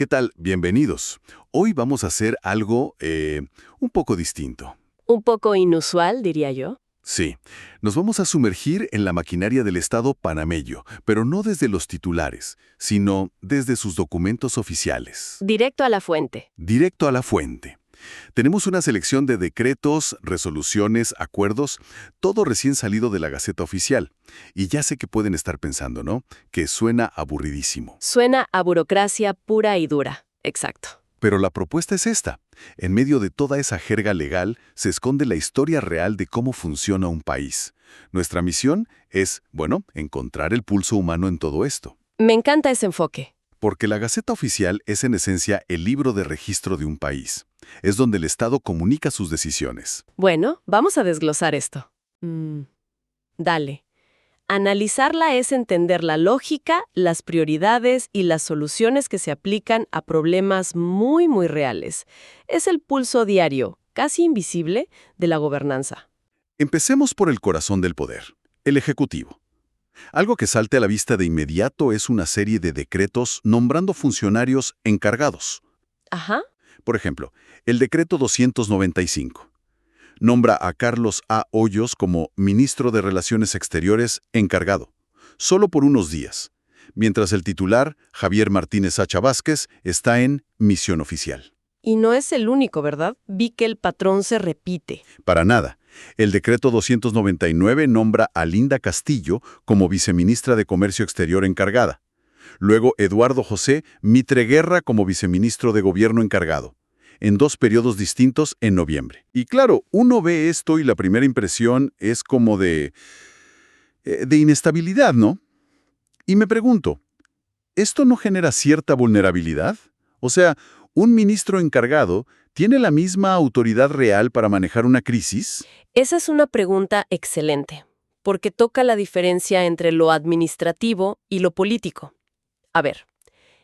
¿Qué tal? Bienvenidos. Hoy vamos a hacer algo un poco distinto. Un poco inusual, diría yo. Sí, nos vamos a sumergir en la maquinaria del Estado panameño, pero no desde los titulares, sino desde sus documentos oficiales. Directo a la fuente. Directo a la fuente. Tenemos una selección de decretos, resoluciones, acuerdos, todo recién salido de la Gaceta Oficial. Y ya sé que pueden estar pensando, ¿no? Que suena aburridísimo. Suena a burocracia pura y dura. Exacto. Pero la propuesta es esta. En medio de toda esa jerga legal se esconde la historia real de cómo funciona un país. Nuestra misión es, encontrar el pulso humano en todo esto. Me encanta ese enfoque. Porque la Gaceta Oficial es en esencia el libro de registro de un país. Es donde el Estado comunica sus decisiones. Bueno, vamos a desglosar esto. Dale. Analizarla es entender la lógica, las prioridades y las soluciones que se aplican a problemas muy, muy reales. Es el pulso diario, casi invisible, de la gobernanza. Empecemos por el corazón del poder, el Ejecutivo. Algo que salte a la vista de inmediato es una serie de decretos nombrando funcionarios encargados. Ajá. Por ejemplo, el decreto 295. Nombra a Carlos A. Hoyos como ministro de Relaciones Exteriores encargado, solo por unos días, mientras el titular, Javier Martínez Hacha Vázquez, está en misión oficial. Y no es el único, ¿verdad? Vi que el patrón se repite. Para nada. El decreto 299 nombra a Linda Castillo como viceministra de Comercio Exterior encargada. Luego Eduardo José Mitre Guerra como viceministro de Gobierno encargado, en 2 periodos distintos en noviembre. Y claro, uno ve esto y la primera impresión es como de inestabilidad, ¿no? Y me pregunto, ¿esto no genera cierta vulnerabilidad? O sea, ¿un ministro encargado tiene la misma autoridad real para manejar una crisis? Esa es una pregunta excelente, porque toca la diferencia entre lo administrativo y lo político. A ver,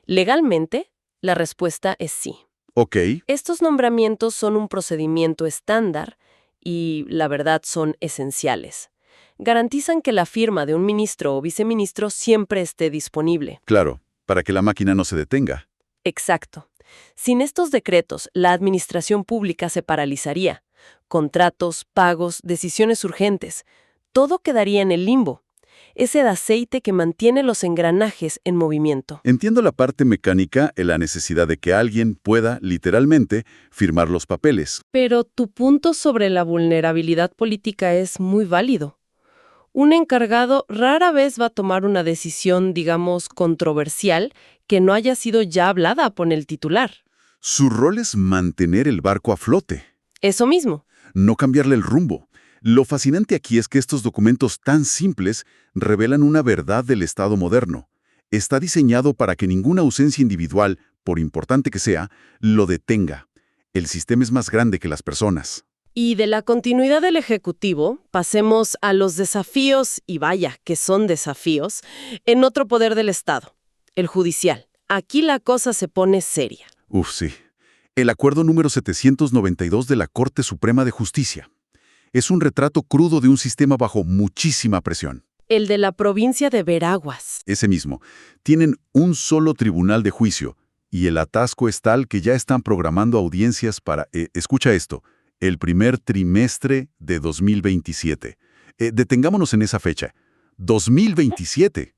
legalmente, la respuesta es sí. Ok. Estos nombramientos son un procedimiento estándar y, la verdad, son esenciales. Garantizan que la firma de un ministro o viceministro siempre esté disponible. Claro, para que la máquina no se detenga. Exacto. Sin estos decretos, la administración pública se paralizaría. Contratos, pagos, decisiones urgentes. Todo quedaría en el limbo. Ese aceite que mantiene los engranajes en movimiento. Entiendo la parte mecánica en la necesidad de que alguien pueda, literalmente, firmar los papeles. Pero tu punto sobre la vulnerabilidad política es muy válido. Un encargado rara vez va a tomar una decisión, digamos, controversial que no haya sido ya hablada por el titular. Su rol es mantener el barco a flote, Eso mismo. no cambiarle el rumbo. Lo fascinante aquí es que estos documentos tan simples revelan una verdad del Estado moderno. Está diseñado para que ninguna ausencia individual, por importante que sea, lo detenga. El sistema es más grande que las personas. Y de la continuidad del Ejecutivo, pasemos a los desafíos, y vaya, que son desafíos, en otro poder del Estado, el judicial. Aquí la cosa se pone seria. Uf, sí. El acuerdo número 792 de la Corte Suprema de Justicia. Es un retrato crudo de un sistema bajo muchísima presión. El de la provincia de Veraguas. Ese mismo. Tienen un solo tribunal de juicio, y el atasco es tal que ya están programando audiencias para, escucha esto, el primer trimestre de 2027. Detengámonos en esa fecha. 2027.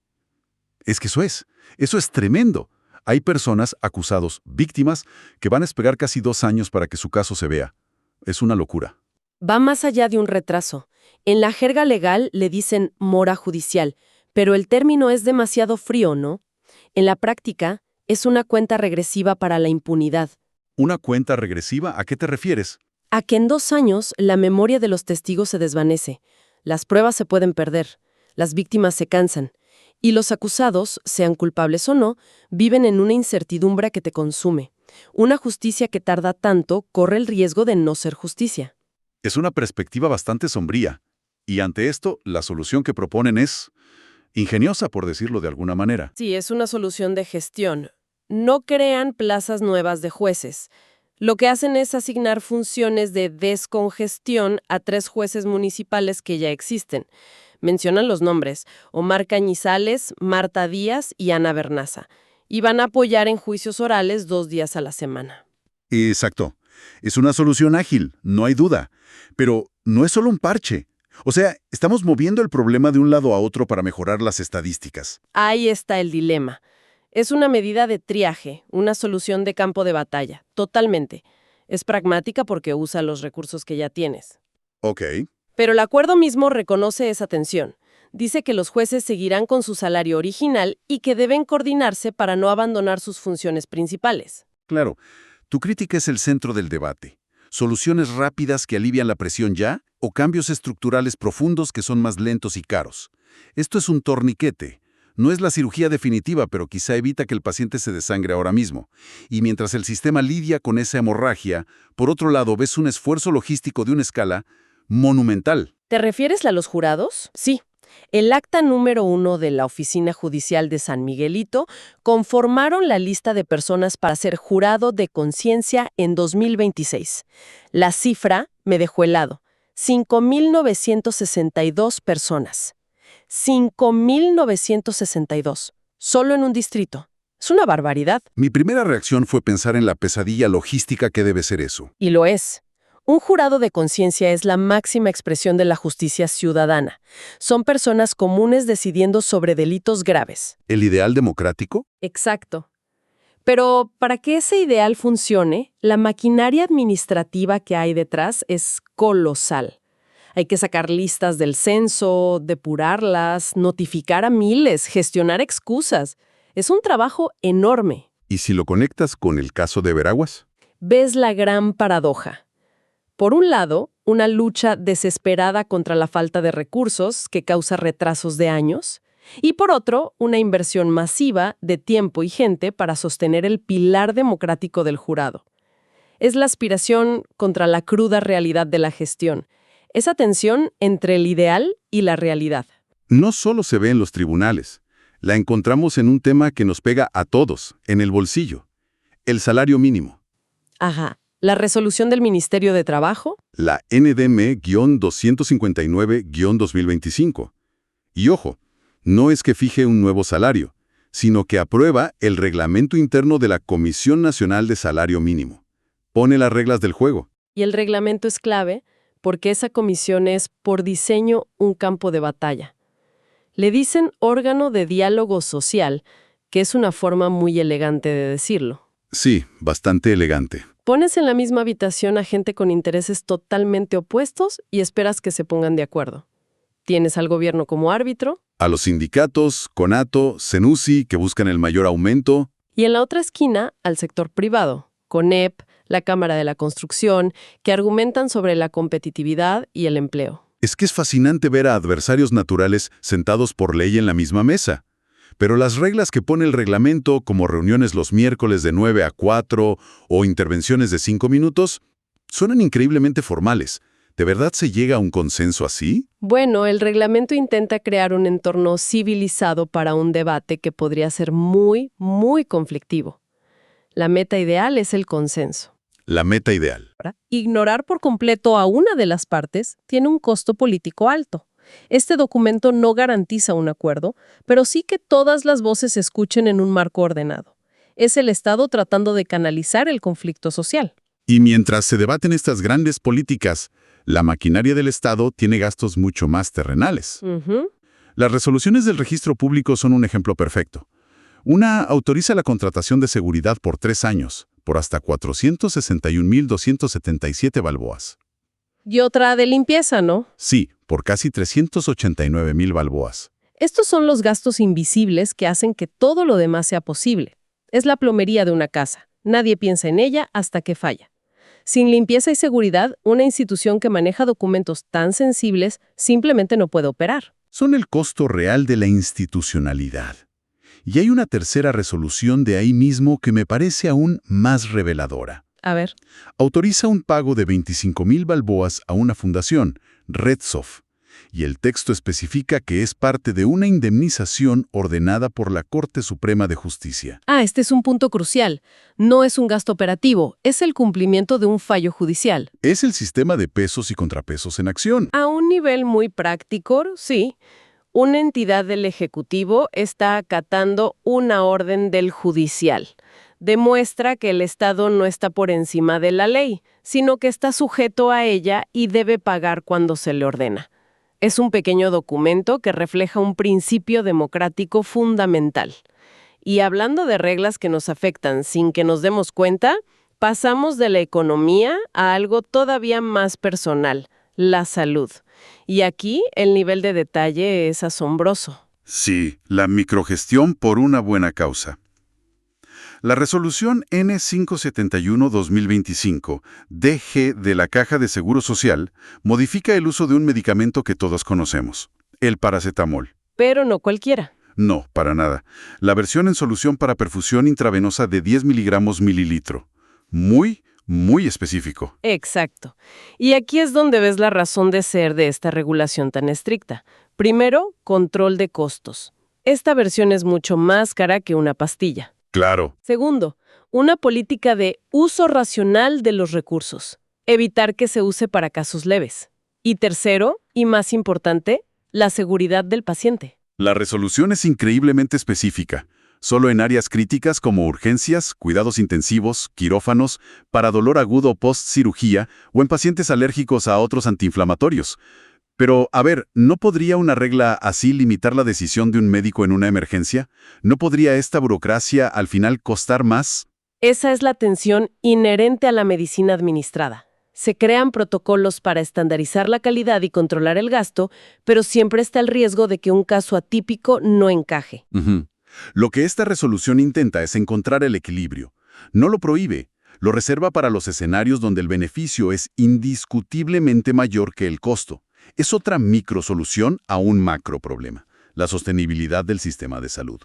Es que eso es tremendo. Hay personas, acusados, víctimas, que van a esperar casi 2 años para que su caso se vea. Es una locura. Va más allá de un retraso. En la jerga legal le dicen mora judicial, pero el término es demasiado frío, ¿no? En la práctica, es una cuenta regresiva para la impunidad. ¿Una cuenta regresiva? ¿A qué te refieres? A que en 2 años la memoria de los testigos se desvanece, las pruebas se pueden perder, las víctimas se cansan, y los acusados, sean culpables o no, viven en una incertidumbre que te consume. Una justicia que tarda tanto corre el riesgo de no ser justicia. Es una perspectiva bastante sombría. Y ante esto, la solución que proponen es ingeniosa, por decirlo de alguna manera. Sí, es una solución de gestión. No crean plazas nuevas de jueces. Lo que hacen es asignar funciones de descongestión a 3 jueces municipales que ya existen. Mencionan los nombres: Omar Cañizales, Marta Díaz y Ana Bernaza. y van a apoyar en juicios orales 2 días a la semana. Exacto. Es una solución ágil, no hay duda. Pero no es solo un parche. O sea, estamos moviendo el problema de un lado a otro para mejorar las estadísticas. Ahí está el dilema. Es una medida de triaje, una solución de campo de batalla, totalmente. Es pragmática porque usa los recursos que ya tienes. Ok. Pero el acuerdo mismo reconoce esa tensión. Dice que los jueces seguirán con su salario original y que deben coordinarse para no abandonar sus funciones principales. Claro. Tu crítica es el centro del debate. ¿Soluciones rápidas que alivian la presión ya o cambios estructurales profundos que son más lentos y caros? Esto es un torniquete. No es la cirugía definitiva, pero quizá evita que el paciente se desangre ahora mismo. Y mientras el sistema lidia con esa hemorragia, por otro lado ves un esfuerzo logístico de una escala monumental. ¿Te refieres a los jurados? Sí. El acta número 1 de la Oficina Judicial de San Miguelito conformaron la lista de personas para ser jurado de conciencia en 2026. La cifra me dejó helado. 5.962 personas. 5.962. Solo en un distrito. Es una barbaridad. Mi primera reacción fue pensar en la pesadilla logística que debe ser eso. Y lo es. Un jurado de conciencia es la máxima expresión de la justicia ciudadana. Son personas comunes decidiendo sobre delitos graves. ¿El ideal democrático? Exacto. Pero para que ese ideal funcione, la maquinaria administrativa que hay detrás es colosal. Hay que sacar listas del censo, depurarlas, notificar a miles, gestionar excusas. Es un trabajo enorme. ¿Y si lo conectas con el caso de Veraguas? Ves la gran paradoja. Por un lado, una lucha desesperada contra la falta de recursos que causa retrasos de años, y por otro, una inversión masiva de tiempo y gente para sostener el pilar democrático del jurado. Es la aspiración contra la cruda realidad de la gestión, esa tensión entre el ideal y la realidad. No solo se ve en los tribunales, la encontramos en un tema que nos pega a todos, en el bolsillo, el salario mínimo. Ajá. ¿La resolución del Ministerio de Trabajo? La NDM-259-2025. Y ojo, no es que fije un nuevo salario, sino que aprueba el reglamento interno de la Comisión Nacional de Salario Mínimo. Pone las reglas del juego. Y el reglamento es clave porque esa comisión es, por diseño, un campo de batalla. Le dicen órgano de diálogo social, que es una forma muy elegante de decirlo. Sí, bastante elegante. Pones en la misma habitación a gente con intereses totalmente opuestos y esperas que se pongan de acuerdo. Tienes al gobierno como árbitro. A los sindicatos, CONATO, CENUSI, que buscan el mayor aumento. Y en la otra esquina, al sector privado, CONEP, la Cámara de la Construcción, que argumentan sobre la competitividad y el empleo. Es que es fascinante ver a adversarios naturales sentados por ley en la misma mesa. Pero las reglas que pone el reglamento, como reuniones los miércoles de 9 a 4 o intervenciones de 5 minutos, suenan increíblemente formales. ¿De verdad se llega a un consenso así? Bueno, el reglamento intenta crear un entorno civilizado para un debate que podría ser muy, muy conflictivo. La meta ideal es el consenso. La meta ideal. Ignorar por completo a una de las partes tiene un costo político alto. Este documento no garantiza un acuerdo, pero sí que todas las voces se escuchen en un marco ordenado. Es el Estado tratando de canalizar el conflicto social. Y mientras se debaten estas grandes políticas, la maquinaria del Estado tiene gastos mucho más terrenales. Las resoluciones del registro público son un ejemplo perfecto. Una autoriza la contratación de seguridad por 3 años, por hasta 461.277 balboas. Y otra de limpieza, ¿no? Sí, por casi 389.000 balboas. Estos son los gastos invisibles que hacen que todo lo demás sea posible. Es la plomería de una casa. Nadie piensa en ella hasta que falla. Sin limpieza y seguridad, una institución que maneja documentos tan sensibles simplemente no puede operar. Son el costo real de la institucionalidad. Y hay una tercera resolución de ahí mismo que me parece aún más reveladora. A ver. Autoriza un pago de 25.000 balboas a una fundación, Redsoft, y el texto especifica que es parte de una indemnización ordenada por la Corte Suprema de Justicia. Este es un punto crucial. No es un gasto operativo, es el cumplimiento de un fallo judicial. Es el sistema de pesos y contrapesos en acción. A un nivel muy práctico, sí. Una entidad del Ejecutivo está acatando una orden del Judicial. Demuestra que el Estado no está por encima de la ley, sino que está sujeto a ella y debe pagar cuando se le ordena. Es un pequeño documento que refleja un principio democrático fundamental. Y hablando de reglas que nos afectan sin que nos demos cuenta, pasamos de la economía a algo todavía más personal, la salud. Y aquí el nivel de detalle es asombroso. Sí, la microgestión por una buena causa. La resolución N571-2025, DG de la Caja de Seguro Social, modifica el uso de un medicamento que todos conocemos, el paracetamol. Pero no cualquiera. No, para nada. La versión en solución para perfusión intravenosa de 10 miligramos mililitro. Muy específico. Exacto. Y aquí es donde ves la razón de ser de esta regulación tan estricta. Primero, control de costos. Esta versión es mucho más cara que una pastilla. Claro. Segundo, una política de uso racional de los recursos. Evitar que se use para casos leves. Y tercero, y más importante, la seguridad del paciente. La resolución es increíblemente específica. Solo en áreas críticas como urgencias, cuidados intensivos, quirófanos, para dolor agudo post-cirugía o en pacientes alérgicos a otros antiinflamatorios. Pero, a ver, ¿no podría una regla así limitar la decisión de un médico en una emergencia? ¿No podría esta burocracia al final costar más? Esa es la tensión inherente a la medicina administrada. Se crean protocolos para estandarizar la calidad y controlar el gasto, pero siempre está el riesgo de que un caso atípico no encaje. Lo que esta resolución intenta es encontrar el equilibrio. No lo prohíbe, lo reserva para los escenarios donde el beneficio es indiscutiblemente mayor que el costo. Es otra microsolución a un macroproblema, la sostenibilidad del sistema de salud.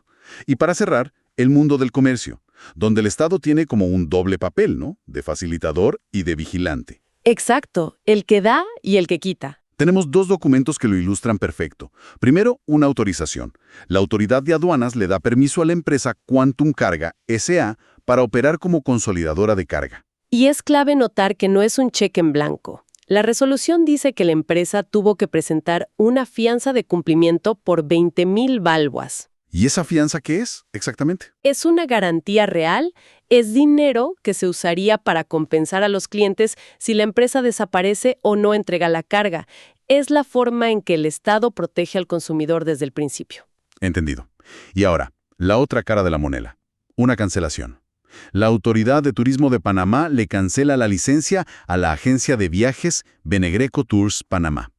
Y para cerrar, el mundo del comercio, donde el Estado tiene como un doble papel, ¿no? De facilitador y de vigilante. Exacto, el que da y el que quita. Tenemos dos documentos que lo ilustran perfecto. Primero, una autorización. La autoridad de aduanas le da permiso a la empresa Quantum Carga S.A. para operar como consolidadora de carga. Y es clave notar que no es un cheque en blanco. La resolución dice que la empresa tuvo que presentar una fianza de cumplimiento por 20,000 balboas. ¿Y esa fianza qué es, exactamente? Es una garantía real, es dinero que se usaría para compensar a los clientes si la empresa desaparece o no entrega la carga. Es la forma en que el Estado protege al consumidor desde el principio. Entendido. Y ahora, la otra cara de la moneda. Una cancelación. La Autoridad de Turismo de Panamá le cancela la licencia a la agencia de viajes Benegreco Tours Panamá.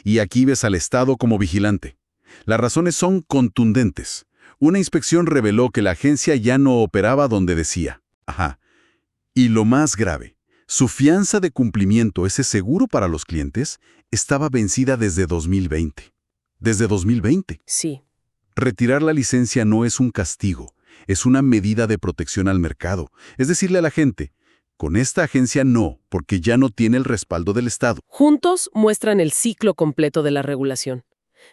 Y aquí ves al Estado como vigilante. Las razones son contundentes. Una inspección reveló que la agencia ya no operaba donde decía. Y lo más grave, su fianza de cumplimiento, ese seguro para los clientes, estaba vencida desde 2020. ¿Desde 2020? Sí. Retirar la licencia no es un castigo, es una medida de protección al mercado. Es decirle a la gente, con esta agencia no, porque ya no tiene el respaldo del Estado. Juntos muestran el ciclo completo de la regulación.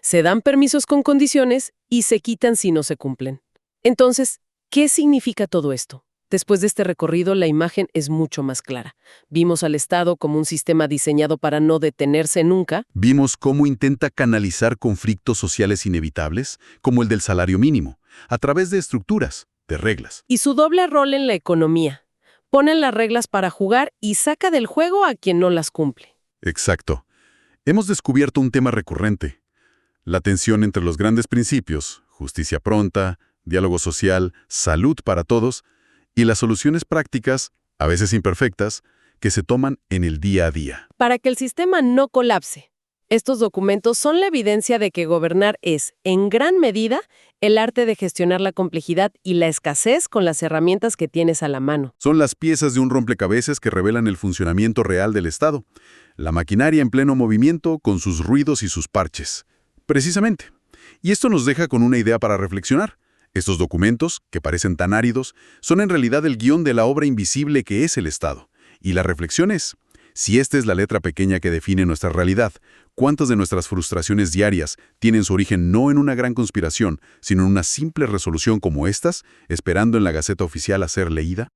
Se dan permisos con condiciones y se quitan si no se cumplen. Entonces, ¿qué significa todo esto? Después de este recorrido, la imagen es mucho más clara. Vimos al Estado como un sistema diseñado para no detenerse nunca. Vimos cómo intenta canalizar conflictos sociales inevitables, como el del salario mínimo, a través de estructuras, de reglas. Y su doble rol en la economía. Pone las reglas para jugar y saca del juego a quien no las cumple. Exacto. Hemos descubierto un tema recurrente. La tensión entre los grandes principios, justicia pronta, diálogo social, salud para todos, y las soluciones prácticas, a veces imperfectas, que se toman en el día a día. Para que el sistema no colapse, estos documentos son la evidencia de que gobernar es, en gran medida, el arte de gestionar la complejidad y la escasez con las herramientas que tienes a la mano. Son las piezas de un rompecabezas que revelan el funcionamiento real del Estado. La maquinaria en pleno movimiento con sus ruidos y sus parches. Precisamente. Y esto nos deja con una idea para reflexionar. Estos documentos, que parecen tan áridos, son en realidad el guión de la obra invisible que es el Estado. Y la reflexión es, si esta es la letra pequeña que define nuestra realidad, ¿cuántas de nuestras frustraciones diarias tienen su origen no en una gran conspiración, sino en una simple resolución como estas, esperando en la Gaceta Oficial a ser leída?